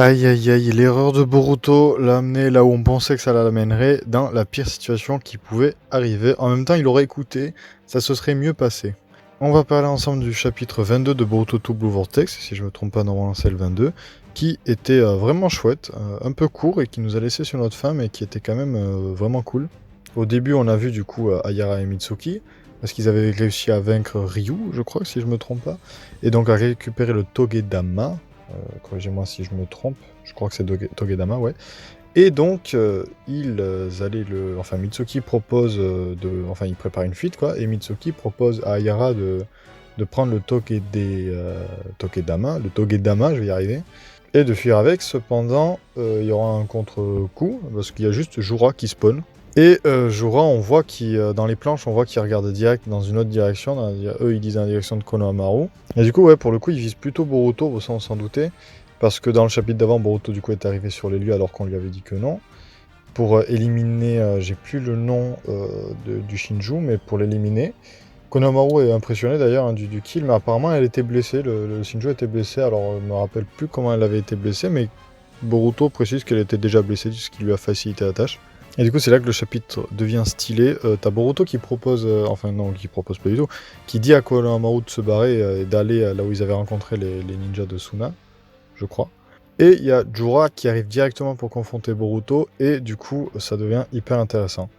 Aïe aïe aïe, l'erreur de Boruto l'a amené là où on pensait que ça l'amènerait, dans la pire situation qui pouvait arriver. En même temps, il aurait écouté, ça se serait mieux passé. On va parler ensemble du chapitre 22 de Boruto to Blue Vortex, si je me trompe pas, normalement c'est le 22, qui était vraiment chouette, un peu court et qui nous a laissé sur notre faim, mais qui était quand même vraiment cool. Au début, on a vu du coup Ayara et Mitsuki, parce qu'ils avaient réussi à vaincre Ryu, je crois, si je me trompe pas, et donc à récupérer le Togedama. Corrigez-moi si je me trompe, je crois que c'est Togedama, ouais. Et donc, Enfin, Mitsuki propose Enfin, il prépare une fuite, quoi, et Mitsuki propose à Ayara de prendre le Togedama, je vais y arriver, et de fuir avec. Cependant, il y aura un contre-coup, parce qu'il y a juste Jura qui spawn. Et Jura, on voit dans les planches, on voit qu'il regarde direct dans une autre direction. Eux, ils disent dans la direction de Konohamaru. Et du coup, ouais, pour le coup, ils visent plutôt Boruto, ça on s'en doutait. Parce que dans le chapitre d'avant, Boruto du coup est arrivé sur les lieux alors qu'on lui avait dit que non. Pour éliminer, j'ai plus le nom du Shinju, mais pour l'éliminer. Konohamaru est impressionné d'ailleurs du kill, mais apparemment elle était blessée, le Shinju était blessé, alors je me rappelle plus comment elle avait été blessée, mais Boruto précise qu'elle était déjà blessée, ce qui lui a facilité la tâche. Et du coup, c'est là que le chapitre devient stylé. T'as Boruto qui propose, enfin non, qui propose pas du tout, qui dit à Konohamaru de se barrer et d'aller là où ils avaient rencontré les ninjas de Suna, je crois. Et il y a Jura qui arrive directement pour confronter Boruto, et du coup, ça devient hyper intéressant.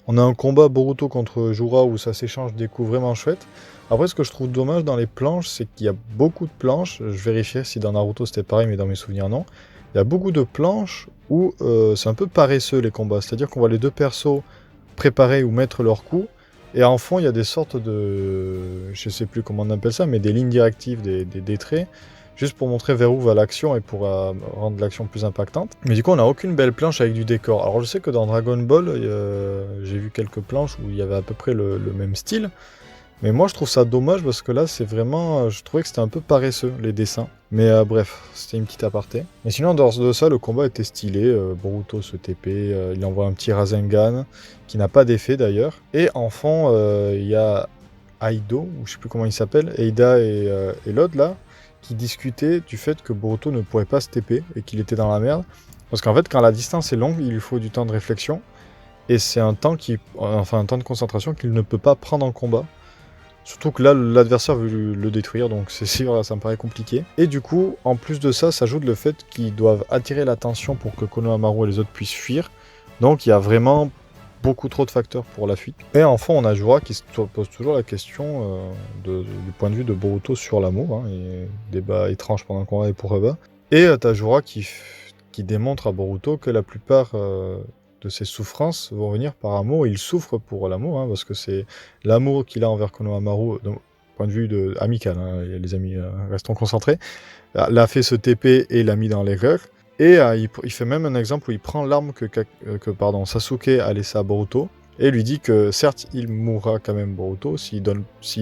On a un combat Boruto contre Jura où ça s'échange des coups vraiment chouettes. Après, ce que je trouve dommage dans les planches, c'est qu'il y a beaucoup de planches. Je vérifiais si dans Naruto c'était pareil, mais dans mes souvenirs, non. Il y a beaucoup de planches où c'est un peu paresseux les combats. C'est-à-dire qu'on voit les deux persos préparer ou mettre leurs coups. Et en fond, il y a des sortes de... Je sais plus comment on appelle ça, mais des lignes directives, des traits. Juste pour montrer vers où va l'action et pour rendre l'action plus impactante. Mais du coup, on n'a aucune belle planche avec du décor. Alors je sais que dans Dragon Ball, j'ai vu quelques planches où il y avait à peu près le même style. Mais moi, je trouve ça dommage parce que là, c'est vraiment... je trouvais que c'était un peu paresseux, les dessins. Mais bref, c'était une petite aparté. Mais sinon, en dehors de ça, le combat était stylé. Boruto se TP, il envoie un petit Rasengan, qui n'a pas d'effet d'ailleurs. Et en fond, il y a Aido, ou je sais plus comment il s'appelle, Eida et l'autre là, qui discutaient du fait que Boruto ne pourrait pas se TP et qu'il était dans la merde. Parce qu'en fait, quand la distance est longue, il lui faut du temps de réflexion. Et c'est un temps un temps de concentration qu'il ne peut pas prendre en combat. Surtout que là, l'adversaire veut le détruire, donc c'est sûr, ça me paraît compliqué. Et du coup, en plus de ça, s'ajoute le fait qu'ils doivent attirer l'attention pour que Konohamaru et les autres puissent fuir. Donc il y a vraiment beaucoup trop de facteurs pour la fuite. Et enfin, on a Jura qui se pose toujours la question du point de vue de Boruto sur l'amour, hein, et débat étrange pendant le combat et pour Reba. Et t'as Jura qui démontre à Boruto que la plupart de ses souffrances vont venir par amour. Il souffre pour l'amour, hein, parce que c'est l'amour qu'il a envers Konohamaru, donc point de vue amical, hein, les amis, restons concentrés, l'a fait se TP et l'a mis dans l'erreur. Et il fait même un exemple où il prend l'arme que Sasuke a laissée à Boruto, et lui dit que certes il mourra quand même Boruto s'il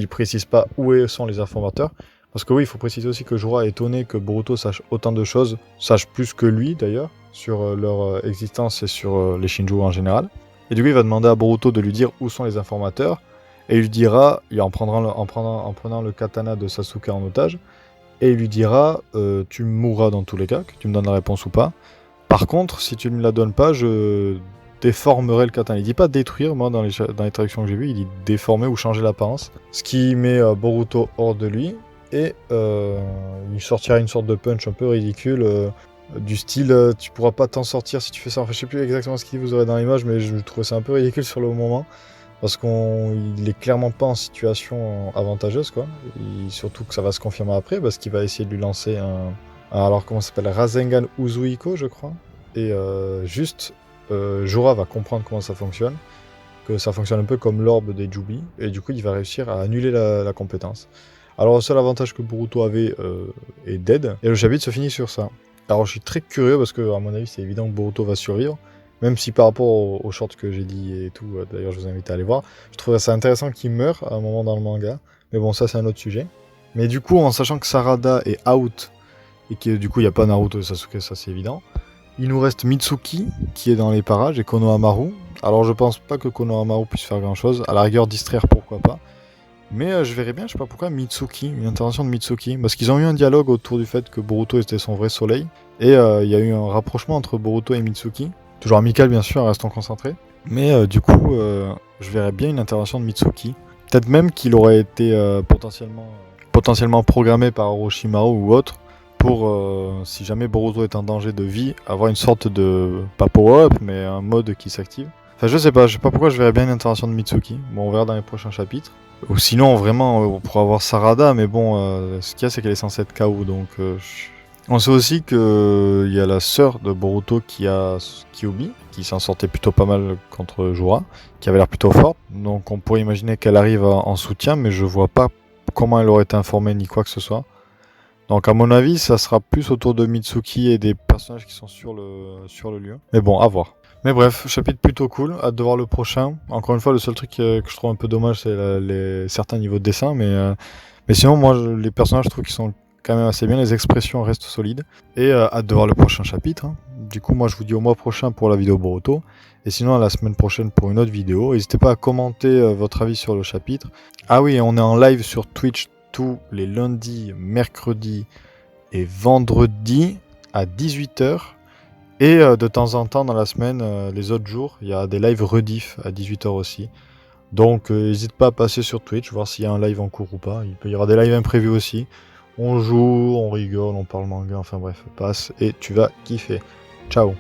précise pas où sont les informateurs. Parce que oui, il faut préciser aussi que Jura est étonné que Boruto sache autant de choses, sache plus que lui d'ailleurs, sur leur existence et sur les Shinju en général. Et du coup, il va demander à Boruto de lui dire où sont les informateurs, et il lui dira, en prenant le katana de Sasuke en otage, et il lui dira tu mourras dans tous les cas, que tu me donnes la réponse ou pas. Par contre, si tu ne me la donnes pas, je déformerai le katana. Il dit pas détruire, moi dans les traductions que j'ai vues, il dit déformer ou changer l'apparence. Ce qui met Boruto hors de lui. Et il sortira une sorte de punch un peu ridicule, du style tu pourras pas t'en sortir si tu fais ça. Enfin, je sais plus exactement ce qu'il vous aurez dans l'image, mais je trouvais ça un peu ridicule sur le moment. Parce qu'il est clairement pas en situation avantageuse, quoi. Et surtout que ça va se confirmer après, parce qu'il va essayer de lui lancer alors, comment ça s'appelle, Rasengan Uzuiko, je crois. Et Jura va comprendre comment ça fonctionne. Que ça fonctionne un peu comme l'orbe des Jubi. Et du coup, il va réussir à annuler la compétence. Alors, le seul avantage que Boruto avait est dead. Et le chapitre se finit sur ça. Alors, je suis très curieux, parce que, à mon avis, c'est évident que Boruto va survivre. Même si par rapport aux shorts que j'ai dit et tout, d'ailleurs je vous invite à aller voir, je trouverais ça intéressant qu'il meure à un moment dans le manga. Mais bon, ça c'est un autre sujet. Mais du coup, en sachant que Sarada est out, et que du coup il n'y a pas Naruto et Sasuke, ça c'est évident, il nous reste Mitsuki, qui est dans les parages, et Konohamaru. Alors je pense pas que Konohamaru puisse faire grand chose, à la rigueur distraire pourquoi pas. Mais je verrais bien, je sais pas pourquoi, Mitsuki, une intervention de Mitsuki. Parce qu'ils ont eu un dialogue autour du fait que Boruto était son vrai soleil. Et il y a eu un rapprochement entre Boruto et Mitsuki. Toujours amical bien sûr, restons concentrés. Mais du coup, je verrais bien une intervention de Mitsuki. Peut-être même qu'il aurait été potentiellement programmé par Orochimaru ou autre pour, si jamais Boruto est en danger de vie, avoir une sorte de, pas power-up, mais un mode qui s'active. Enfin, je sais pas pourquoi je verrais bien une intervention de Mitsuki. Bon, on verra dans les prochains chapitres. Ou sinon, vraiment, on pourrait avoir Sarada, mais bon, ce qu'il y a, c'est qu'elle est censée être KO, donc... On sait aussi qu'il y a la sœur de Boruto qui a Kyuubi, qui s'en sortait plutôt pas mal contre Jura, qui avait l'air plutôt forte. Donc on pourrait imaginer qu'elle arrive en soutien, mais je vois pas comment elle aurait été informée ni quoi que ce soit. Donc à mon avis, ça sera plus autour de Mitsuki et des personnages qui sont sur le lieu. Mais bon, à voir. Mais bref, chapitre plutôt cool, hâte de voir le prochain. Encore une fois, le seul truc que je trouve un peu dommage, c'est certains niveaux de dessin, mais sinon, moi, les personnages, je trouve qu'ils sont quand même assez bien, les expressions restent solides. Et hâte de voir le prochain chapitre. Hein. Du coup, moi, je vous dis au mois prochain pour la vidéo Boruto, et sinon à la semaine prochaine pour une autre vidéo. N'hésitez pas à commenter votre avis sur le chapitre. Ah oui, on est en live sur Twitch tous les lundis, mercredis et vendredis à 18h. Et de temps en temps dans la semaine, les autres jours, il y a des lives rediff à 18h aussi. Donc n'hésite pas à passer sur Twitch, voir s'il y a un live en cours ou pas. Il y aura des lives imprévus aussi. On joue, on rigole, on parle manga, enfin bref, passe et tu vas kiffer. Ciao.